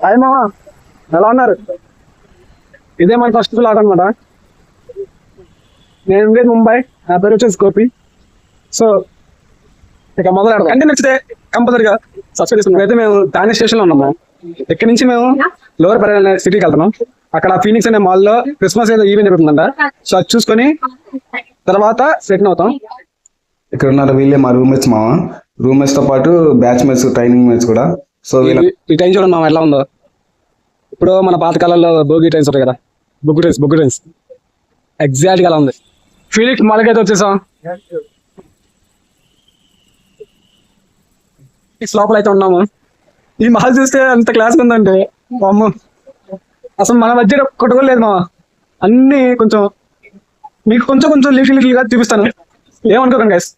Hi మామ, ఎలా ఉన్నారు? ఇదే మన ఫస్ట్ బ్లాగ్ అనమాట. నేను ఉండేది ముంబై, నా పేరు వచ్చేసి గోపి. సో ఇక మొదలు అంటే నచ్చితే కంపల్సరిగా సబ్స్క్రైబ్ చేసుకున్నాం. అయితే మేము టానీ స్టేషన్లో ఉన్నాము. ఇక్కడ నుంచి మేము లోవర్ పరేల్ సిటీకి వెళ్తున్నాం. అక్కడ ఫీనిక్స్ అనే మాల్లో క్రిస్మస్ ఏదో ఈవెంట్ జరుగుతుందంట. సో అది చూసుకొని తర్వాత సెటిల్ అవుతాం. ఇక్కడ ఉన్నారు వీళ్ళే మా రూమ్మేట్స్ మామ. రూమ్మేట్స్ తో పాటు బ్యాచ్ మేట్స్, ట్రైనింగ్ మేట్స్ కూడా. సో ఈ టైం చూడండి మామ ఎలా ఉందో. ఇప్పుడు మన పాతకాలంలో భోగి టైమ్స్ ఉంటాయి కదా, బొగ్గు టైమ్స్ ఎగ్జాక్ట్గా అలా ఉంది. ఫీనిక్స్ మాల్కైతే వచ్చేసాం. లోపల అయితే ఉన్నాము. ఈ మాల్ చూస్తే అంత క్లాస్ ఉందంటే అమ్మ, అసలు మన మధ్య ఒక్కటి కూడా లేదు మామ. అన్ని కొంచెం మీకు కొంచెం లిటిల్ గా చూపిస్తాను, ఏమనుకోకండి గైస్.